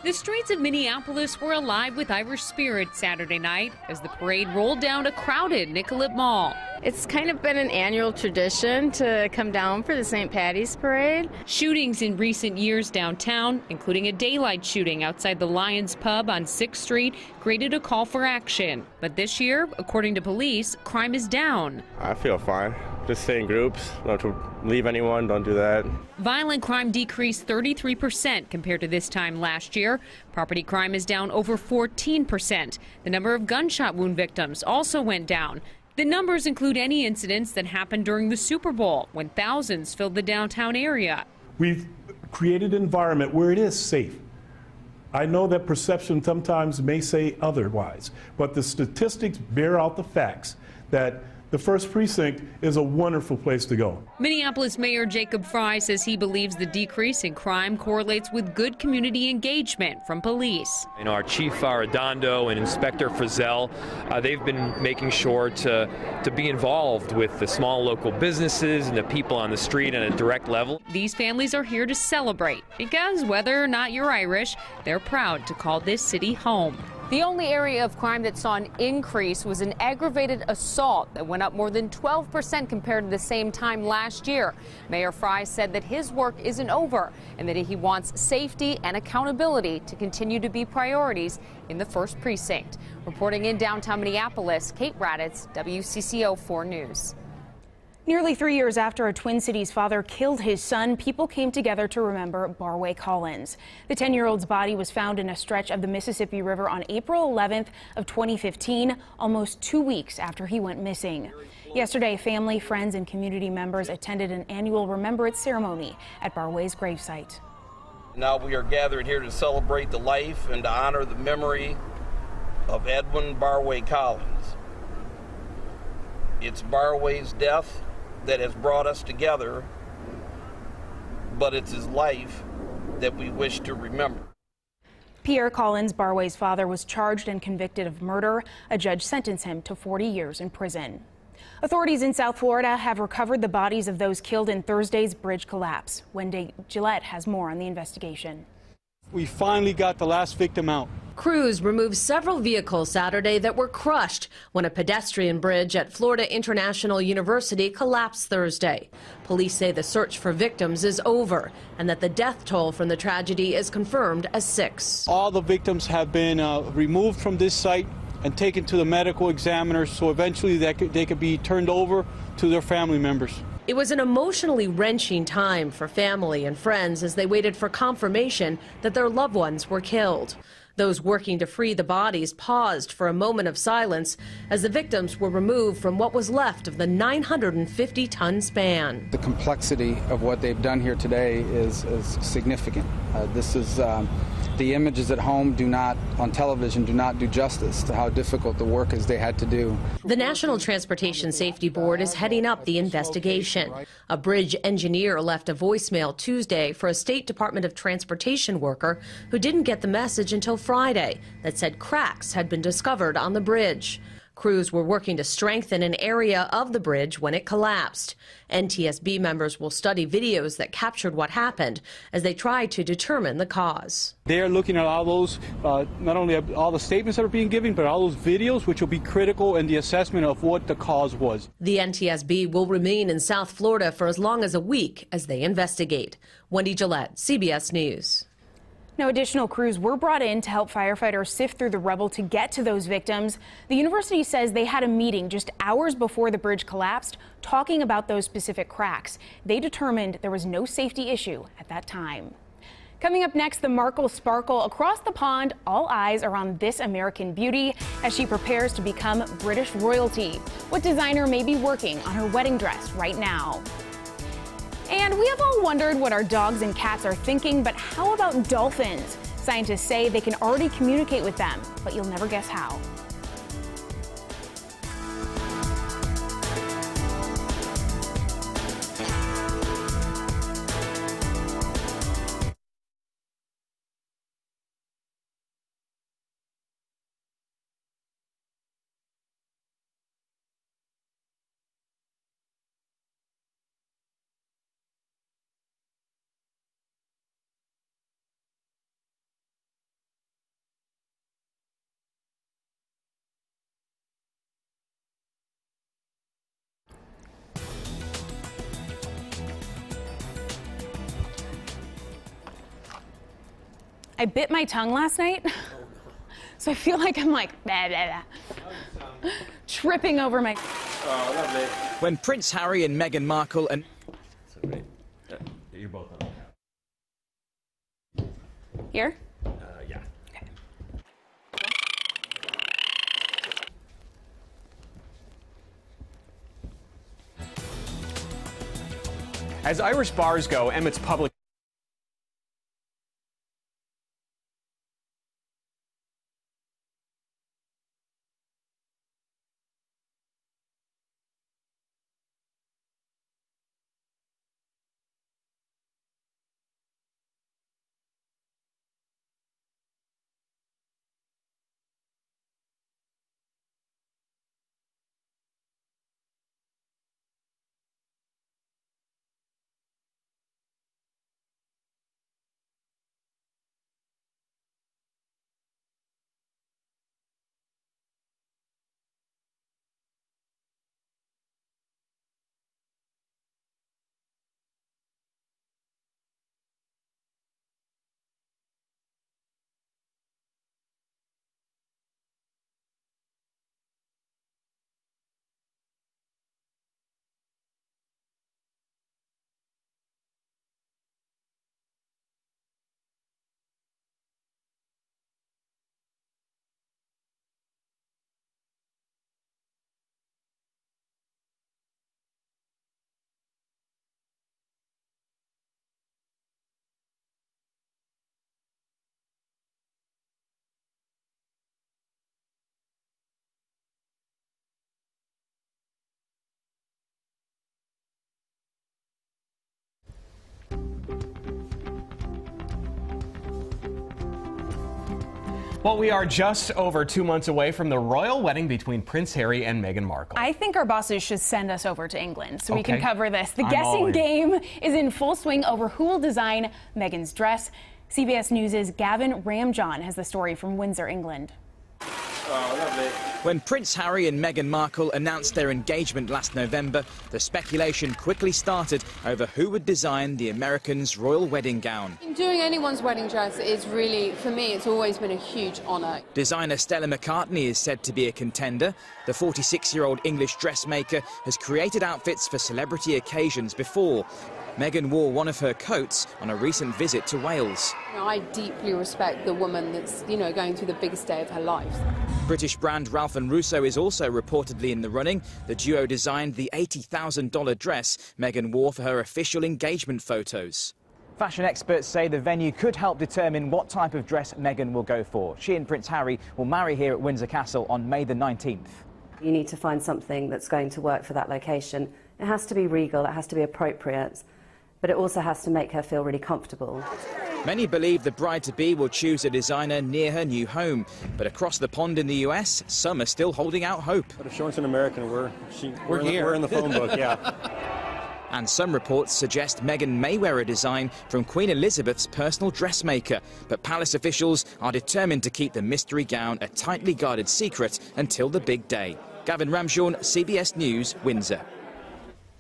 The streets of Minneapolis were alive with Irish spirit Saturday night as the parade rolled down a crowded Nicollet Mall. It's kind of been an annual tradition to come down for the St. Patty's Parade. Shootings in recent years downtown, including a daylight shooting outside the Lions Pub on 6th Street, created a call for action. But this year, according to police, crime is down. I feel fine. Just stay in groups, not to leave anyone, don't do that. Violent crime decreased 33% compared to this time last year. Property crime is down over 14%. The number of gunshot wound victims also went down. The numbers include any incidents that happened during the Super Bowl, when thousands filled the downtown area. We've created an environment where it is safe. I know that perception sometimes may say otherwise, but the statistics bear out the facts that the first precinct is a wonderful place to go. Minneapolis Mayor Jacob Fry says he believes the decrease in crime correlates with good community engagement from police. You know, our Chief Arredondo and Inspector Frizzell, they've been making sure to be involved with the small local businesses and the people on the street on a direct level. These families are here to celebrate because whether or not you're Irish, they're proud to call this city home. The only area of crime that saw an increase was an aggravated assault that went up more than 12% compared to the same time last year. Mayor Fry said that his work isn't over and that he wants safety and accountability to continue to be priorities in the first precinct. Reporting in downtown Minneapolis, Kate Raditz, WCCO 4 News. Nearly 3 years after a Twin Cities father killed his son, people came together to remember Barway Collins. The 10-year-old's body was found in a stretch of the Mississippi River on April 11th of 2015, almost 2 weeks after he went missing. Yesterday, family, friends, and community members attended an annual remembrance ceremony at Barway's gravesite. Now we are gathered here to celebrate the life and to honor the memory of Edwin Barway Collins. It's Barway's death that has brought us together, but it's his life that we wish to remember. Pierre Collins, Barway's father, was charged and convicted of murder. A judge sentenced him to 40 years in prison. Authorities in South Florida have recovered the bodies of those killed in Thursday's bridge collapse. Wendy Gillette has more on the investigation. We finally got the last victim out. Crews removed several vehicles Saturday that were crushed when a pedestrian bridge at Florida International University collapsed Thursday. Police say the search for victims is over and that the death toll from the tragedy is confirmed as 6. All the victims have been removed from this site and taken to the medical examiners, so eventually they could be turned over to their family members. It was an emotionally wrenching time for family and friends as they waited for confirmation that their loved ones were killed. Those working to free the bodies paused for a moment of silence as the victims were removed from what was left of the 950-ton span. The complexity of what they've done here today is significant. This is the images at home on television do not do justice to how difficult the work is they had to do. The National Transportation Safety Board is heading up the investigation. A bridge engineer left a voicemail Tuesday for a State Department of Transportation worker who didn't get the message until Friday that said cracks had been discovered on the bridge. Crews were working to strengthen an area of the bridge when it collapsed. NTSB members will study videos that captured what happened as they try to determine the cause. They are looking at all those, not only all the statements that are being given, but all those videos, which will be critical in the assessment of what the cause was. The NTSB will remain in South Florida for as long as a week as they investigate. Wendy Gillette, CBS News. No additional crews were brought in to help firefighters sift through the rubble to get to those victims. The university says they had a meeting just hours before the bridge collapsed, talking about those specific cracks. They determined there was no safety issue at that time. Coming up next, the Myrtle sparkle across the pond. All eyes are on this American beauty as she prepares to become British royalty. What designer may be working on her wedding dress right now? And we have all wondered what our dogs and cats are thinking, but how about dolphins? Scientists say they can already communicate with them, but you'll never guess how. I bit my tongue last night, so I feel like I'm like, blah, blah, blah, tripping over my... Oh, lovely. When Prince Harry and Meghan Markle and... You're both on. Here? Yeah. Okay. As Irish bars go, Emmett's public... Well, we are just over 2 months away from the royal wedding between Prince Harry and Meghan Markle. I think our bosses should send us over to England so we can Okay. cover this. The guessing game is in full swing over who will design Meghan's dress. CBS News' Gavin Ramjaun has the story from Windsor, England. Oh, lovely. When Prince Harry and Meghan Markle announced their engagement last November, the speculation quickly started over who would design the Americans' royal wedding gown. Doing anyone's wedding dress is really, for me, it's always been a huge honour. Designer Stella McCartney is said to be a contender. The 46-year-old English dressmaker has created outfits for celebrity occasions before. Meghan wore one of her coats on a recent visit to Wales. I deeply respect the woman that's, going through the biggest day of her life. British brand Ralph & Russo is also reportedly in the running. The duo designed the $80,000 dress Meghan wore for her official engagement photos. Fashion experts say the venue could help determine what type of dress Meghan will go for. She and Prince Harry will marry here at Windsor Castle on May the 19th. You need to find something that's going to work for that location. It has to be regal, it has to be appropriate, but it also has to make her feel really comfortable. Many believe the bride-to-be will choose a designer near her new home. But across the pond in the US, some are still holding out hope. But if Sean's an American, we're here. We're in the phone book, yeah. And some reports suggest Meghan may wear a design from Queen Elizabeth's personal dressmaker. But palace officials are determined to keep the mystery gown a tightly guarded secret until the big day. Gavin Ramjaun, CBS News, Windsor.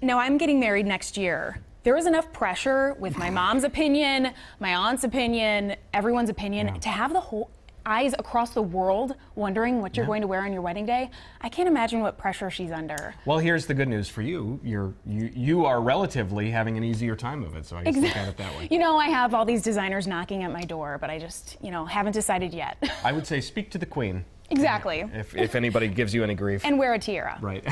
Now, I'm getting married next year. There was enough pressure with my mom's opinion, my aunt's opinion, everyone's opinion, to have the whole eyes across the world wondering what you're going to wear on your wedding day. I can't imagine what pressure she's under. Well, here's the good news for you. You are relatively having an easier time of it, so I guess look at it that way. I have all these designers knocking at my door, but I just, haven't decided yet. I would say speak to the Queen. Exactly. If anybody gives you any grief. And wear a tiara. Right.